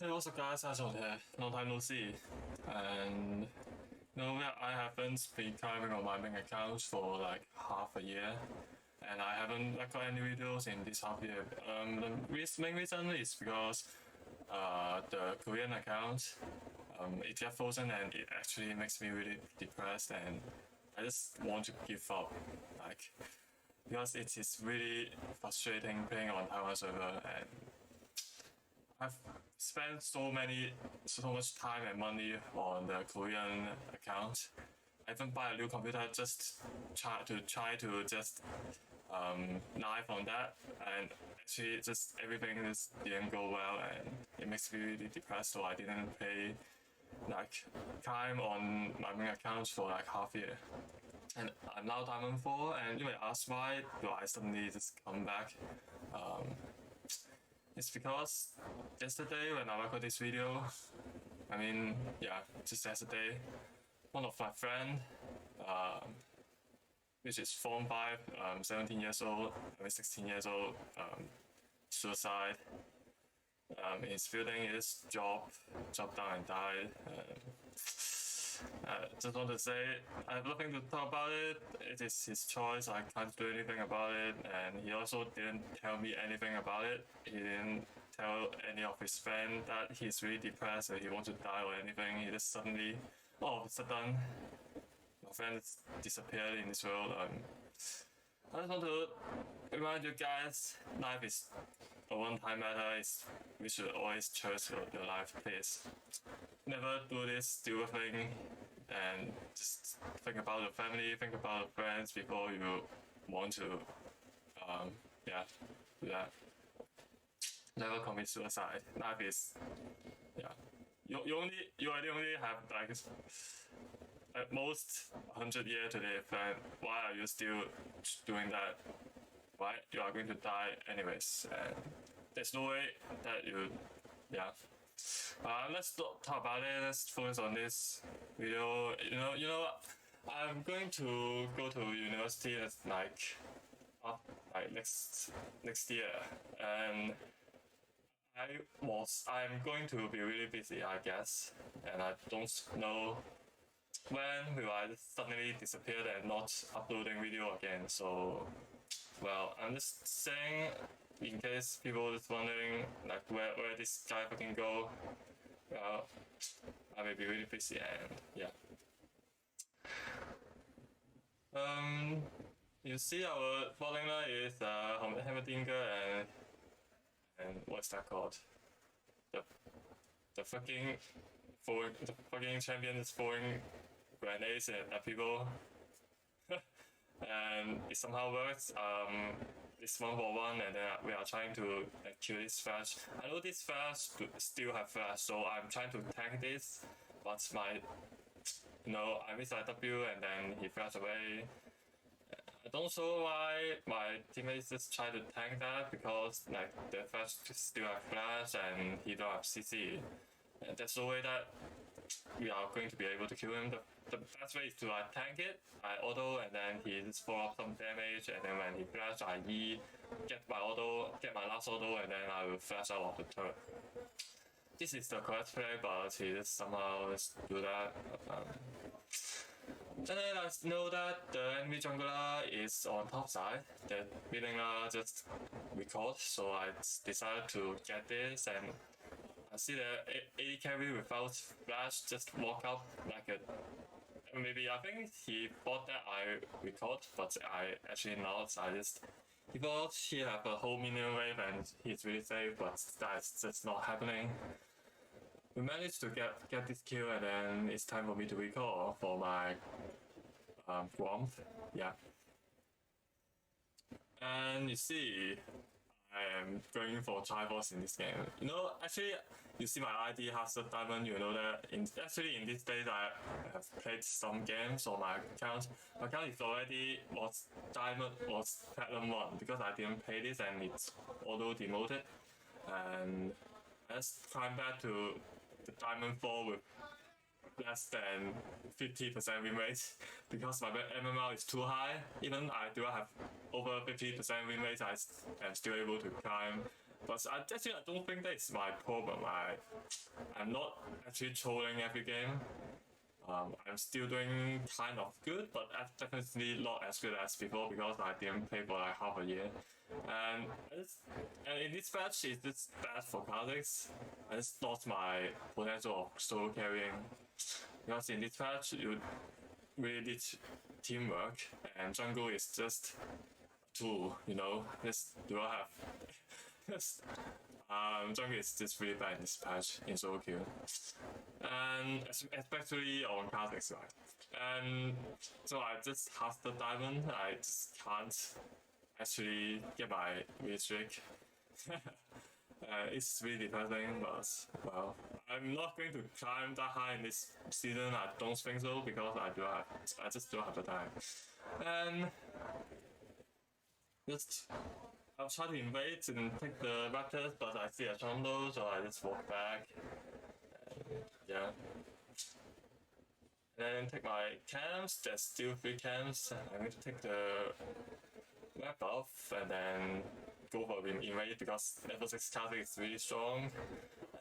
Hey, what's up, guys? How's it here? Long time no see. And yeah, I haven't been climbing on my main account for like half a year, and I haven't got any videos in this half year. The main reason is because the Korean account it got frozen, and it actually makes me really depressed, and I just want to give up, like because it is really frustrating playing on Taiwan server, and I've spent so much time and money on the Korean account. I even buy a new computer just try to just live on that, and actually just everything just didn't go well, and it makes me really depressed. So I didn't play like time on my main account for like half year. And I'm now Diamond 4, and you may ask why do I suddenly just come back. It's because yesterday when I recorded this video, just yesterday, one of my friend, which is Form 5, 17 years old, 16 years old, suicide. He's building his job down and died. Just want to say, I have nothing to talk about it. It is his choice. I can't do anything about it. And he also didn't tell me anything about it. He didn't tell any of his friends that he's really depressed or he wants to die or anything. He just suddenly, all of a sudden, my friend disappeared in this world. I just want to remind you guys, life is a one-time matter. We should always cherish your life, please. Never do this stupid thing, and just think about your family, think about your friends before you want to, do that. Never commit suicide. Life is, you only have like at most 100 years to live, and why are you still doing that? Right? You are going to die anyways, and there's no way that let's not talk about it. Let's focus on this video. You know what? I'm going to go to university next year, and I'm going to be really busy, I guess, and I don't know when will I suddenly disappear and not uploading video again. So, well, I'm just saying in case people just wondering like where this guy fucking go. Well, I may be really busy, and yeah. You see our following line is Hammerdinger and what's that called? The fucking champion is throwing grenades at people. And it somehow works. It's 1-for-1, and then we are trying to kill this flash. I know this flash still have flash, so I'm trying to tank this, but I missed a W and then he flashed away. I don't know why my teammates just try to tank that, because like the flash still have flash and he don't have CC. And that's the way that we are going to be able to kill him. The best way is to tank it, I auto, and then he just fall off some damage, and then when he flash, I E, get my last auto, and then I will flash out of the turret. This is the correct play, but he just somehow just do that. Then I know that the enemy jungler is on top side. The mid just record, so I decided to get this, and I see the AD carry without flash just walk up like a. Maybe I think he thought that I record, but I actually not. He thought he have a whole minion wave and he's really safe, but that's just not happening. We managed to get this kill, and then it's time for me to recall for my Gromp. Yeah. And you see, I am going for Triforce in this game. Actually, you see my ID has a diamond. You know that in these days I have played some games on my account. My account is already was platinum 1 because I didn't play this and it's auto demoted. And let's climb back to the diamond 4 with less than 50% win rate because my MMR is too high. Even I do have over 50% win rate, I am still able to climb But actually, I don't think that's my problem. I'm not actually trolling every game. I'm still doing kind of good, but definitely not as good as before because I didn't play for like half a year. And and in this match, it's just bad for Kha'zix. I just lost my potential of solo carrying because in this match you really need teamwork, and jungle is just a tool. Just do not have just jungle is just really bad in this patch in solo queue, and especially on Kha'zix side. And so I just have the diamond. I just can't actually get my win streak. It's really depressing, but well, I'm not going to climb that high in this season. I don't think so because I just don't have the time. And just I'll try to invade and take the raptors, but I see a jungle, so I just walk back. And, yeah. And then take my camps. There's still 3 camps. I'm going to take the map off and then go for invade because level 6 Kha'zix is really strong.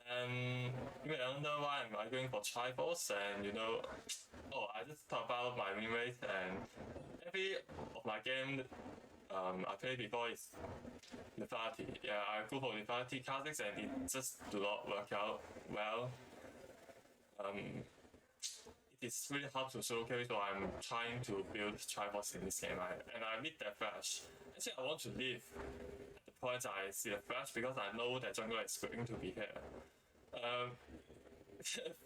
And you may wonder why I'm going for Triforce, and I just thought about my win rate, and every of my game I played before is lethality. Yeah, I go for lethality Kha'zix and it just do not work out well. It is really hard to solo carry, so I'm trying to build Triforce in this game. And I need that flash. Actually, I want to leave at the point I see the flash because I know that jungle is going to be here.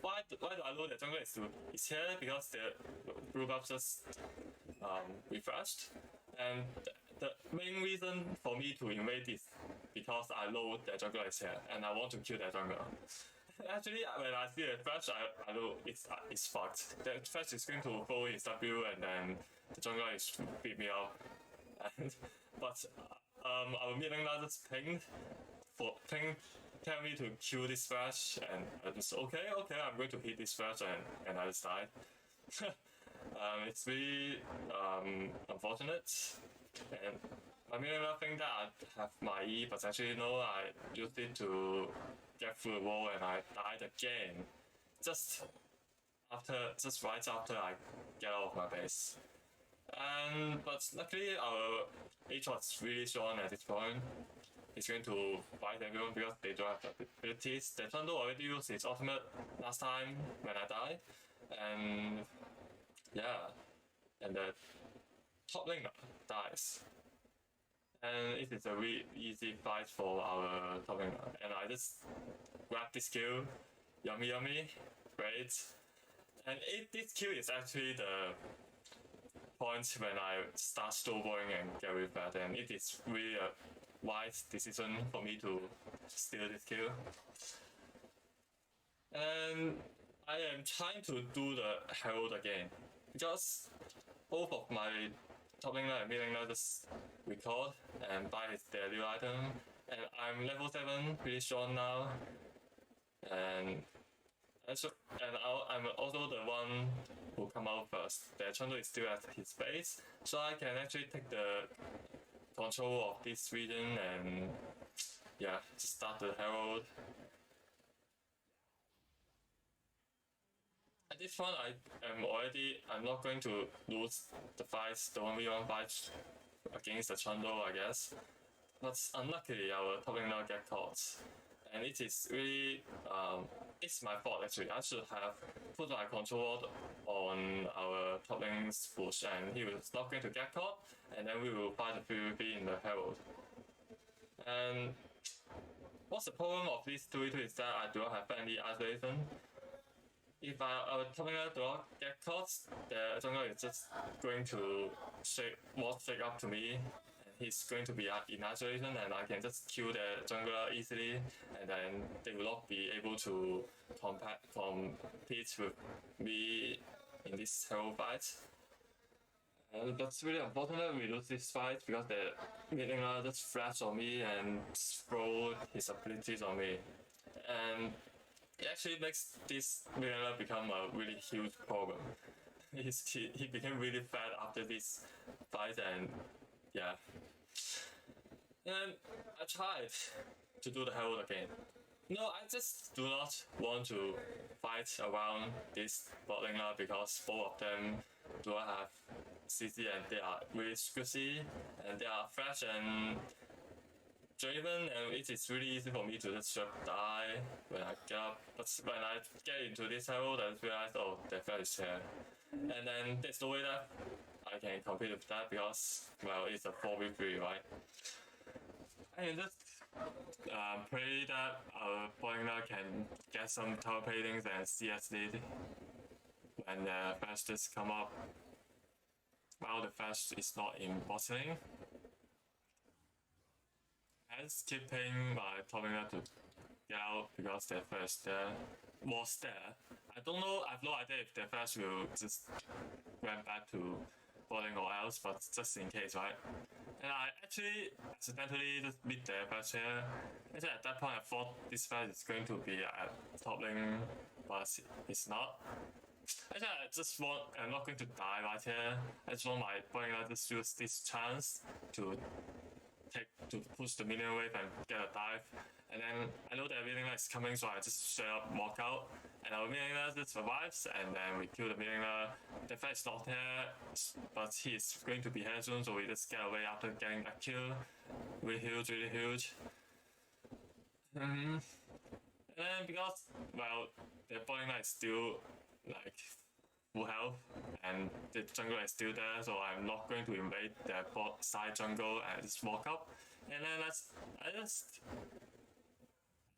Why do I know that jungle is here? Because the blue buff just refreshed, and the main reason for me to invade is because I know that jungle is here and I want to kill that jungle. Actually, when I see the flash, I know it's fucked. The flash is going to follow his W, and then the jungle is beat me up. But our mid laner just pinged tell me to kill this flash, and I just okay, I'm going to hit this flash, and I just died. It's really unfortunate, and I mean, I think that I have my E, but actually no, I used it to get through the wall and I died again. Just right after I get out of my base. But luckily our H was really strong at this point. He's going to fight everyone because they don't have the abilities. The Thunder already used his ultimate last time when I died. And yeah, and the top laner dies. And it is a really easy fight for our top laner. And I just grab this kill. Yummy, great. And this kill is actually the point when I start snowballing and get really bad. And it is really a wise decision for me to steal this kill. And I am trying to do the Herald again because both of my top laner and mid laner just record and buy his daily item, and I'm level 7, pretty strong now, and I'm also the one who come out first. The Chando is still at his base, so I can actually take the control of this region and yeah, just start the Herald. At this point, I'm not going to lose the 1v1 fight against the Chando, I guess. But unluckily, our top laner get caught. And it is really, it's my fault actually. I should have put my control on our top lane's push, and he was not going to get caught, and then we will fight the PvP in the Herald. And what's the problem of this 2v2 is that I do not have any isolation. If our top laner do not get caught, the jungle is just going to walk straight up to me. He's going to be in isolation, and I can just kill the jungler easily, and then they will not be able to compete with me in this Herald fight. And that's really unfortunate we lose this fight because the mid laner just flash on me and throw his abilities on me. And it actually makes this mid laner become a really huge problem. He became really fat after this fight, and yeah. And I tried to do the herald again. No, I just do not want to fight around this bot laner because both of them do not have CC and they are really squishy and they are fresh and driven, and it is really easy for me to just die when I get up. But when I get into this herald, I realize, oh, the flash is here. And then there's no way that I can compete with that because, well, it's a 4v3, right? And just pray that our boiler can get some tower paintings and CS lead when the flash just come up. Well, the flash is not in bottling. I just keep paying my top laner to get out because the flash there was there. I don't know, I have no idea if the flash will just went back to bowling or else, but just in case, right? And I actually accidentally just beat the flash here. Actually at that point I thought this flash is going to be at top lane, but it's not. Actually I'm not going to die right here. I just want my bowling to just use this chance to push the minion wave and get a dive. And then I know that minion is coming, so I just straight up walk out. And our minion just survives, and then we kill the minion. The fight is not here, but he's going to be here soon, so we just get away after getting that kill. Really huge, really huge. And then because, well, the bowling is still like full health and the jungle is still there, so I'm not going to invade the bot side jungle and just walk up. And then I just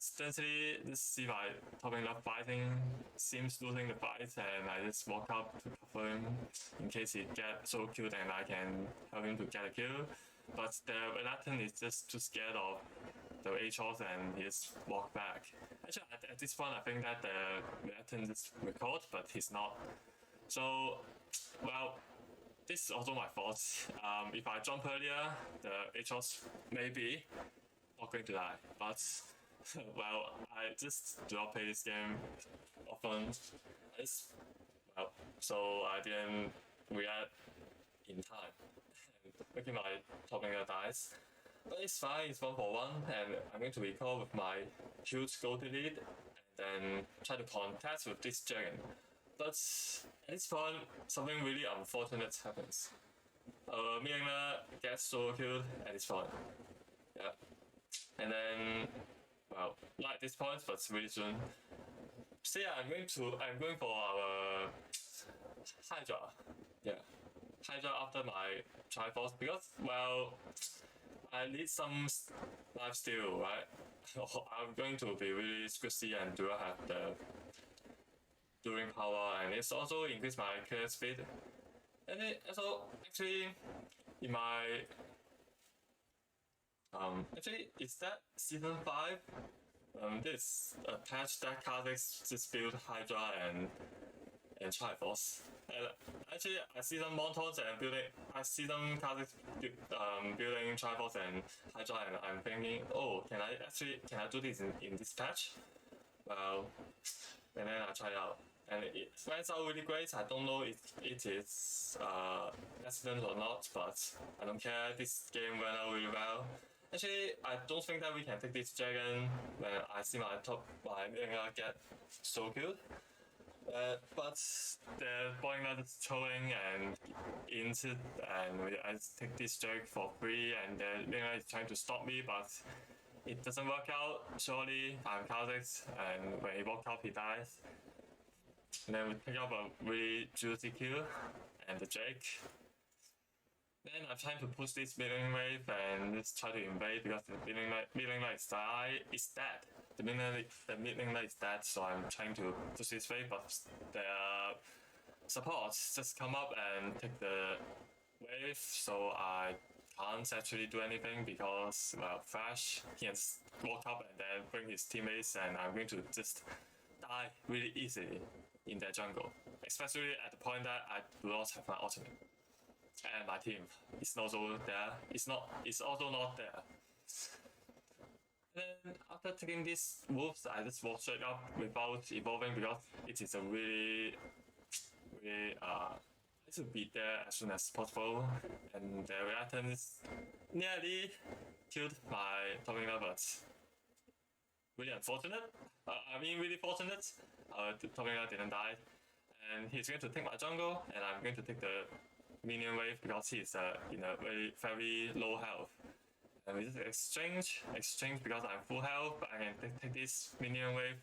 essentially just see my top laner fighting, seems losing the fight, and I just walk up to cover him in case he gets so killed and I can help him to get a kill. But the Renatan is just too scared of the HOs and he just walk back. Actually at this point I think that the Renatan just record, but he's not. So, well, this is also my fault. If I jump earlier, the HOs maybe not going to die, but well, I just do not play this game often. So I didn't react in time, making my top laner dies. But it's fine, it's 1-for-1, and I'm going to recall with my huge gold lead, and then try to contest with this dragon. But at this point, something really unfortunate happens. Miller gets solo killed at this point. Yeah. And then, well, not at this point, but really soon. So yeah, I'm going for our Hydra. Yeah. Hydra after my Triforce because, well, I need some life steal, right? I'm going to be really squishy and do not have the during power, and it's also increase my clear speed. And it also actually in my actually is that season 5? This a patch that Kha'zix just build Hydra and Triforce. And actually I see some Montons and I see some Kha'zix building Triforce and Hydra, and I'm thinking, oh, can I do this in this patch? Well, and then I try it out. And it went out really great. I don't know if it is accident or not, but I don't care. This game went out really well. Actually, I don't think that we can take this dragon when I see my minion get so good. But the boiling is throwing and into, and I take this drag for free, and the minion is trying to stop me, but it doesn't work out. Surely I'm Kha'zix, and when he walks up, he dies. And then we pick up a really juicy kill and the Drake. Then I'm trying to push this minion wave and just try to invade because the minion is dead. The minion is dead, so I'm trying to push this wave, but the supports just come up and take the wave, so I can't actually do anything because, well, Flash, he can walk up and then bring his teammates, and I'm going to just die really easily in their jungle, especially at the point that I do not have my ultimate, and my team is also there. It's also not there. Then after taking these moves, I just walk straight up without evolving because it is a really I should be there as soon as possible, and the reactants nearly killed my top laner, but really unfortunate. I mean, really fortunate. Tomiya didn't die, and he's going to take my jungle, and I'm going to take the minion wave because he's in a very low health. And we just exchange because I'm full health. I can take this minion wave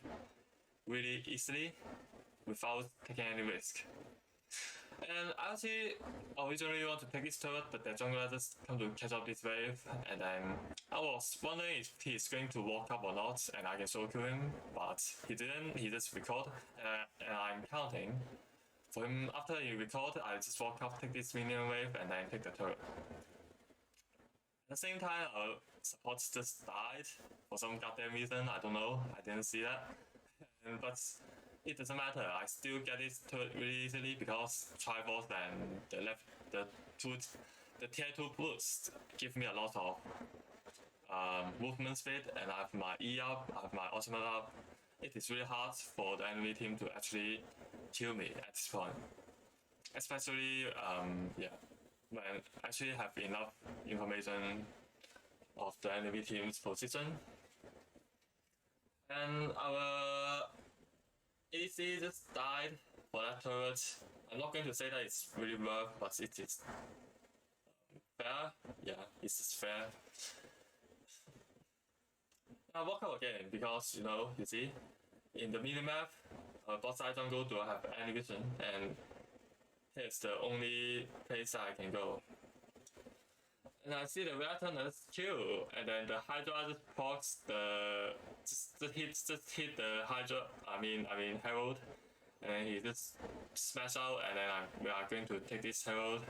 really easily without taking any risk. And I actually originally want to take this turret, but the jungler just come to catch up this wave, and then I was wondering if he's going to walk up or not, and I can solo kill him, but he didn't, he just recalled, and I'm counting. For him, after he recalled, I just walk up, take this minion wave, and then take the turret. At the same time, our support just died for some goddamn reason, I don't know, I didn't see that. But it doesn't matter. I still get it really easily because Triforce and the tier 2 boost give me a lot of movement speed, and I have my E up, I have my ultimate up. It is really hard for the enemy team to actually kill me at this point. Especially, when I actually have enough information of the enemy team's position. And our ADC just died for that turret. I'm not going to say that it's really worth, but it is fair. Yeah, it's just fair. I walk out again because, you see, in the minimap, bot side jungle do not have any vision, and here's the only place I can go. And I see the reactor just kill, and then the Hydra just procs just hit the Hydra. I mean Herald, and then he just smash out, and then we are going to take this Herald.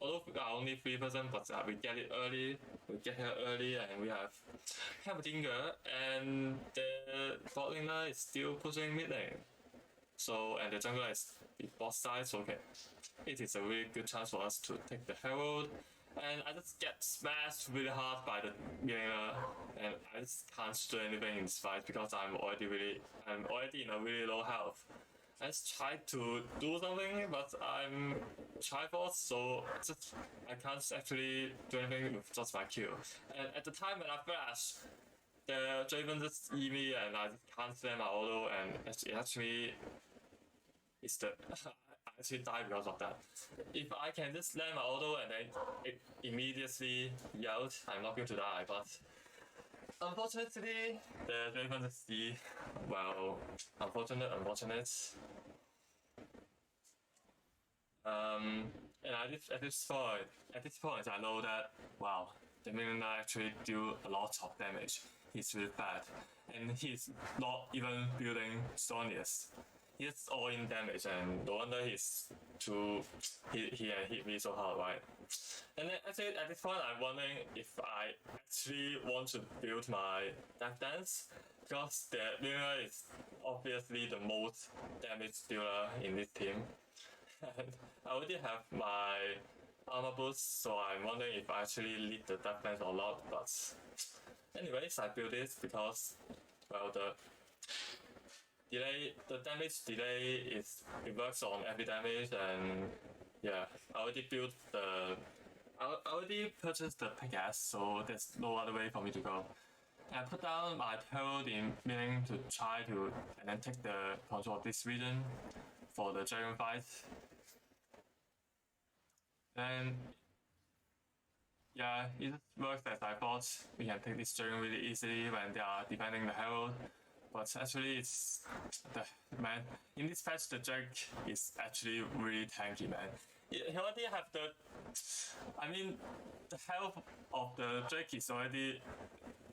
Although we are only 3%, but we get it early. We get here early, and we have Hamdinger, and the bot laner is still pushing mid lane. So, and the jungler is boss side, so okay. It is a really good chance for us to take the Herald, and I just get smashed really hard by the laner, and I just can't do anything in this fight because I'm already in a really low health. I just tried to do something, but I'm Triforce, so I can't actually do anything with just my Q. And at the time when I flash, the Draven just E me, and I just can't slam my auto, and it actually is the I actually die because of that. If I can just slam my auto and then it immediately yelled, I'm not going to die, but unfortunately, the Draven just see, well, unfortunate. And at this point, I know that, wow, the minion actually do a lot of damage. He's really bad, and he's not even building Stonius. He's all in damage, and no wonder he hit me so hard, right? And then actually at this point, I'm wondering if I actually want to build my Death Dance, because the minion is obviously the most damage dealer in this team. And I already have my armor boost, so I'm wondering if I actually lead the Death Dance or not. But anyways, I built it because, well, the damage delay it works on every damage, and yeah, I already purchased the pickaxe, so there's no other way for me to go. I put down my Herald in meaning to try to and then take the control of this region for the dragon fight. And yeah, it works as I thought. We can take this dragon really easily when they are defending the Herald. But actually, in this patch, the Drake is actually really tanky, man. He already have the health of the Drake is already,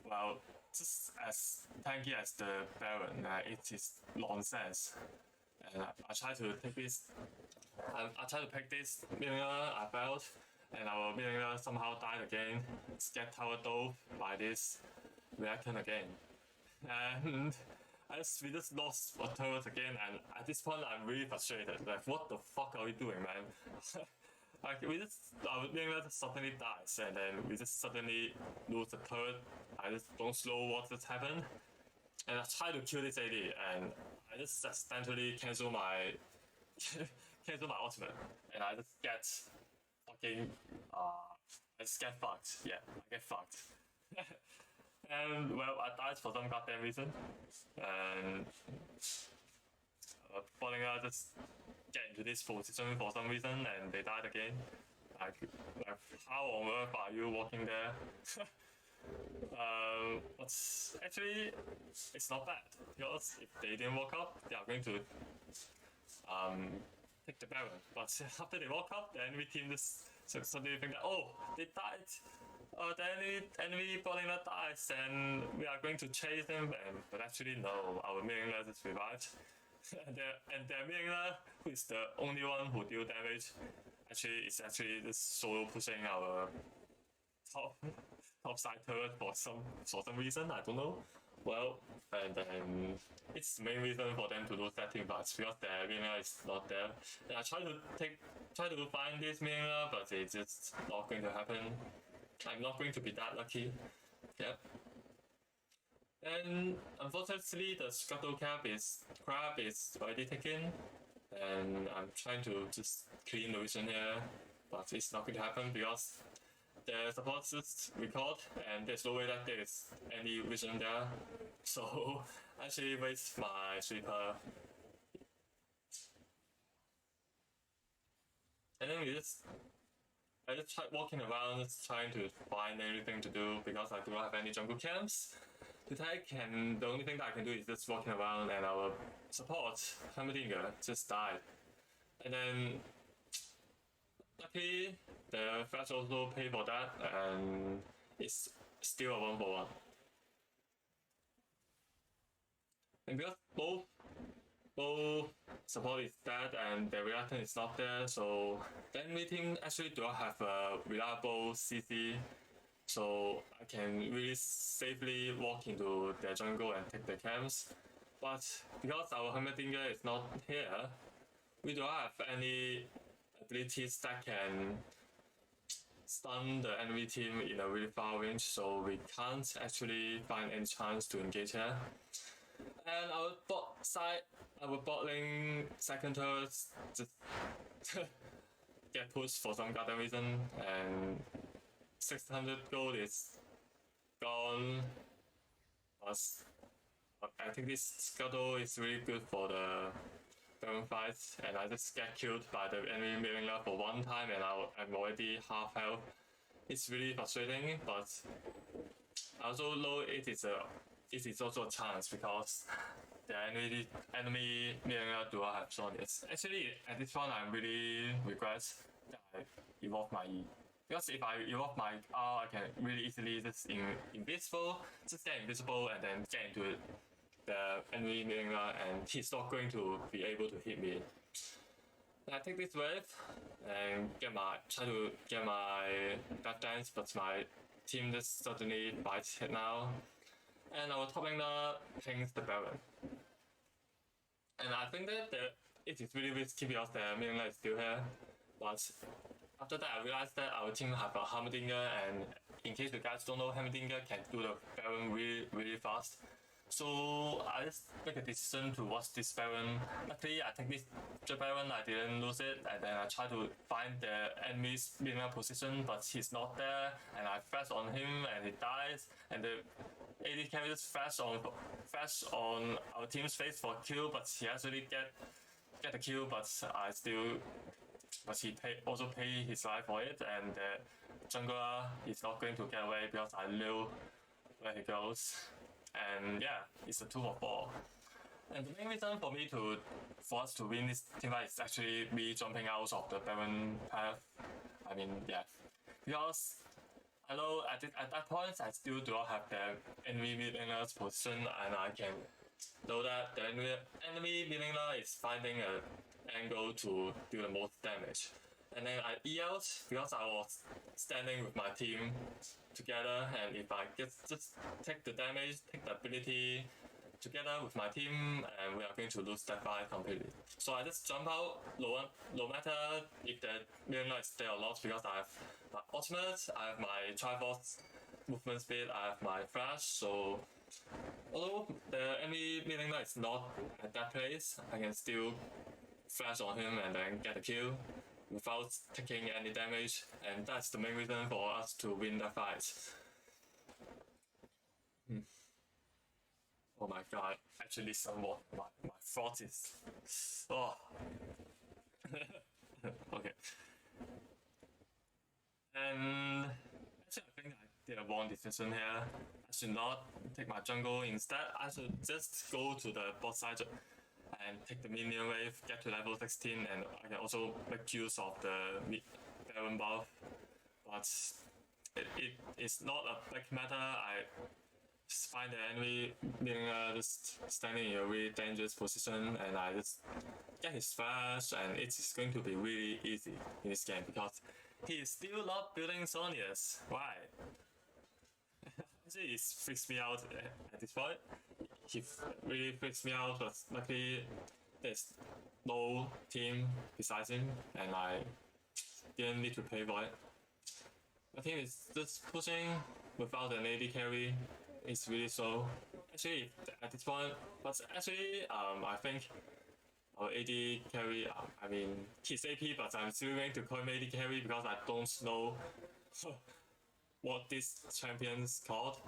well, just as tanky as the Baron. It is nonsense. And I try to take this, I try to pick this minion, I failed, and our minion somehow died again. Get tower dove by this reactor again. And we just lost a turret again, and at this point I'm really frustrated. Like, what the fuck are we doing, man? Like, our minion just suddenly dies, and then we just suddenly lose the turret. I just don't know what just happened, and I try to kill this AD, and I just accidentally cancel my ultimate, and I just get fucking I just get fucked. Yeah, I get fucked. And well, I died for some goddamn reason. And Bollinger just get into this position for some reason and they died again. Like how on earth are you walking there? But actually, it's not bad because if they didn't walk up, they are going to um, take the Baron. But after they walk up, the enemy team just suddenly think that oh, they died. The enemy Bollinger dies, and we are going to chase them. But actually, no, our Millionaire just revived. and their Millionaire, who is the only one who deal damage, is actually just solo pushing our top top side turret for some reason. I don't know. Well, and then it's the main reason for them to lose that team fight because their Millionaire is not there. And I try to find this Millionaire, but it's just not going to happen. I'm not going to be that lucky. Yep. And unfortunately, the scuttle crab is already taken, and I'm trying to just clean the vision here, but it's not going to happen because the support is recalled, and there's no way that there is any vision there. So I actually waste my sweeper, and then I just tried walking around, just trying to find anything to do because I do not have any jungle camps to take, and the only thing that I can do is just walking around, and our support, Hammerdinger, just died. And then, luckily, the Flash also paid for that, and it's still a 1-for-1. And because both support is dead and the reactor is not there, so the enemy team actually do not have a reliable CC, so I can really safely walk into their jungle and take the camps. But because our Hummerdinger is not here, we don't have any abilities that can stun the enemy team in a really far range, so we can't actually find any chance to engage here. And our bot lane second turrets just get pushed for some goddamn reason, and 600 gold is gone. But I think this scuttle is really good for the Baron fight, and I just get killed by the enemy Millionaire for one time, and I'm already half health. It's really frustrating, but I also know it is also a chance because the enemy Millionaire do not have Sonics. Actually, at this point, I really regret that I evolved my E. Because if I evolve my R, I can really easily just just get invisible and then get into the enemy Millionaire, and he's not going to be able to hit me. And I take this wave and try to get my Death Dance, but my team just suddenly bites it now. And our top laner pings the Baron. And I think that it is really risky because the Millionaire is still here. But after that, I realized that our team have a Hammerdinger, and in case you guys don't know, Hammerdinger can do the Baron really, really fast. So I just make a decision to watch this Baron. Luckily, I take the Baron, I didn't lose it, and then I try to find the enemy's Millionaire position, but he's not there, and I flash on him, and he dies, and the AD carry just flash on our team's face for a kill, but he actually get the kill, but he also pay his life for it, and the jungler is not going to get away because I know where he goes. And yeah, it's a 2-for-4. And the main reason for us to win this team fight is actually me jumping out of the Baron path. I mean, yeah, because I know at that point I still do not have the enemy Millionaire's position, and I can know that the enemy Millionaire is finding an angle to do the most damage. And then I E out because I was standing with my team together, and if I just take the damage, take the ability together with my team, and we are going to lose that fight completely. So I just jump out, no matter if the Millionaire is there or not, because I have my ultimate, I have my Triforce movement speed, I have my flash, so although the enemy Millionaire is not at that place, I can still flash on him and then get a kill without taking any damage, and that's the main reason for us to win the fight. Oh my god, actually somewhat my thought is oh okay. And actually I think I did a wrong decision here. I should not take my jungle. Instead, I should just go to the bot side and take the minion wave, get to level 16, and I can also make use of the Baron buff. But it's not a big matter. I just find the enemy being just standing in a really dangerous position, and I just get his flash, and it is going to be really easy in this game because he is still not building Sonias. Why? Actually, it freaks me out at this point. He really freaks me out, but luckily there's no team besides him, and I didn't need to pay for it. I think it's just pushing without an AD carry. It's really slow. Actually, at this point, but actually, I think our AD carry, I mean, he's AP, but I'm still going to call him AD carry because I don't know what this champion's called.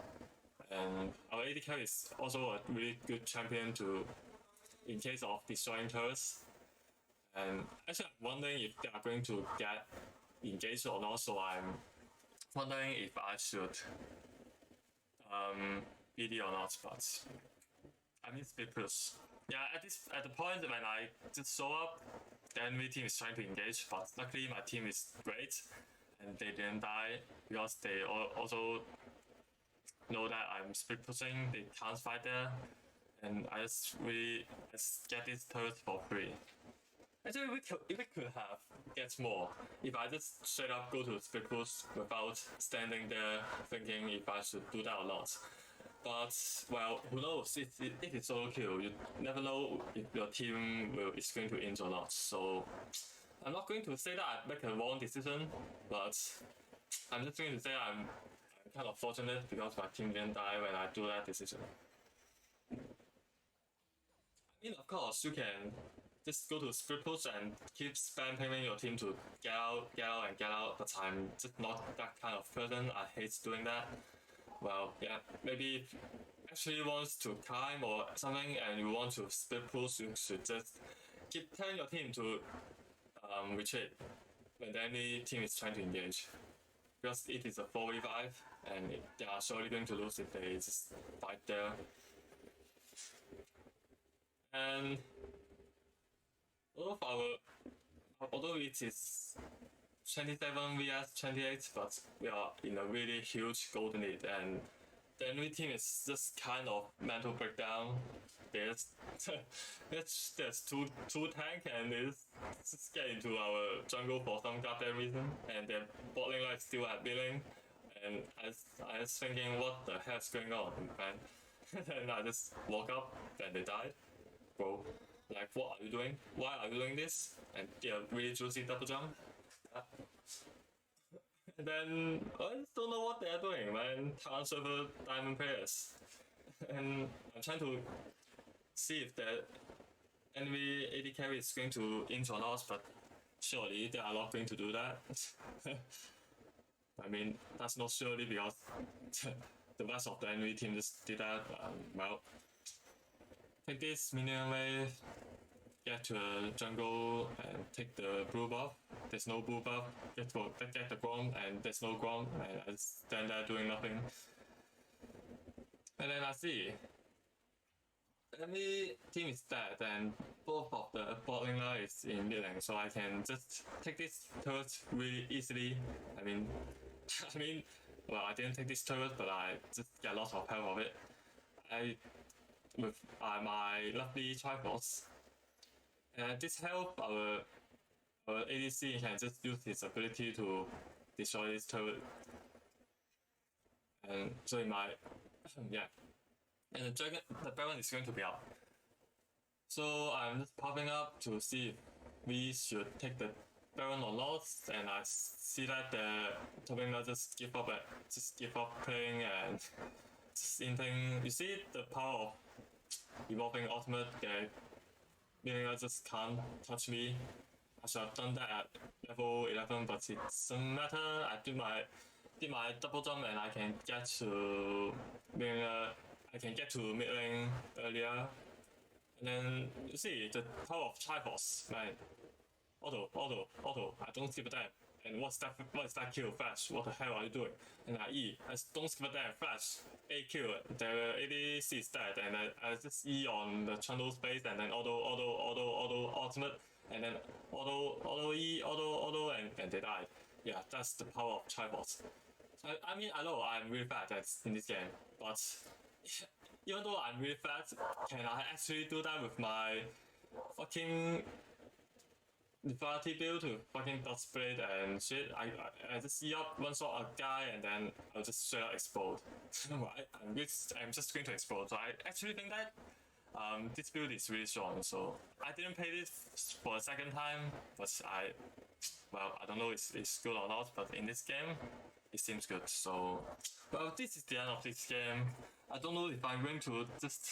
And our AD carry is also a really good champion to, in case of destroying turrets. And actually, I'm wondering if they are going to get engaged or not, so I'm wondering if I should BD or not, but I mean speed push. Yeah, at the point when I just show up, the enemy team is trying to engage, but luckily my team is great and they didn't die because they also know that I'm speed pushing, they can't fight there, and I just get this turret for free. Actually, we could have get more if I just straight up go to speed push without standing there thinking if I should do that or not. But well, who knows? If it's solo kill, you never know if your team is going to injure or not. So I'm not going to say that I make a wrong decision, but I'm just going to say I'm kind of fortunate because my team didn't die when I do that decision. I mean, of course, you can just go to split push and keep spam pinging your team to get out, and get out, but I'm just not that kind of person. I hate doing that. Well, yeah, maybe if you actually wants to climb or something and you want to split push, you should just keep telling your team to retreat when the enemy team is trying to engage. Because it is a 4v5 and they are surely going to lose if they just fight there. And although it is 27 vs 28, but we are in a really huge gold lead, and the enemy team is just kind of mental breakdown. There's there's two tank and they just get into our jungle for some goddamn reason, and their bot lane like still at billing, and I was thinking what the hell's going on, man. And I just woke up, then they died, bro. Like, what are you doing? Why are you doing this? And yeah, really juicy double jump. And then I just don't know what they're doing, man. Town server diamond players. And I'm trying to see if the enemy AD carry is going to inch or not, but surely they are not going to do that. I mean, that's not surely because the rest of the enemy team just did that. Well, take this minion wave, get to the jungle and take the blue buff. There's no blue buff, get the Grom, and there's no Grom, and I just stand there doing nothing. And then I see the enemy team is dead, and both of the bot laner is in mid lane, so I can just take this turret really easily. I mean, well, I didn't take this turret, but I just get lots of help of it. With my lovely Triforce. And this help our ADC can just use his ability to destroy this turret. And so in my yeah. And the Baron is going to be out. So I'm just popping up to see if we should take the Baron or not, and I see that the top laner just give up playing and just inting. You see the power of evolving ultimate, meaning I just can't touch me. I should have done that at level 11, but it doesn't matter. I did my double jump and I can get to, meaning I I can get to mid lane earlier. And then you see the power of Triforce, man. Auto. I don't skip a damn. And what is that kill? Flash. What the hell are you doing? And I E. I don't skip a damn. Flash. A kill. The ADC is dead. And I just E on the trundle space and then auto ultimate. And then auto E, auto, and they died. Yeah, that's the power of Triforce. I mean, I know I'm really bad at in this game, but even though I'm really fast, can I actually do that with my fucking Infinity build to fucking dot split and shit? I just see up one shot a guy and then I'll just straight up explode. I'm just going to explode. So I actually think that this build is really strong. So I didn't play this for a second time, but I don't know if it's good or not, but in this game, it seems good. So, well, this is the end of this game. I don't know if I'm going to just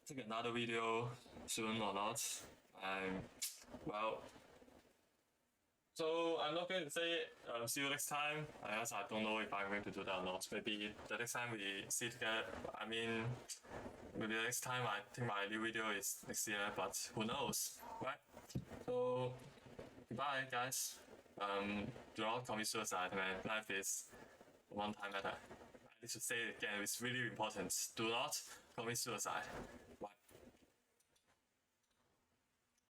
take another video soon or not. So I'm not going to say see you next time. I guess I don't know if I'm going to do that or not. Maybe the next time we see together, I mean, maybe the next time I think my new video is next year, but who knows, right? So, goodbye, guys. Do not commit suicide, man. Life is one time matter. I need to say it again, it's really important. Do not commit suicide.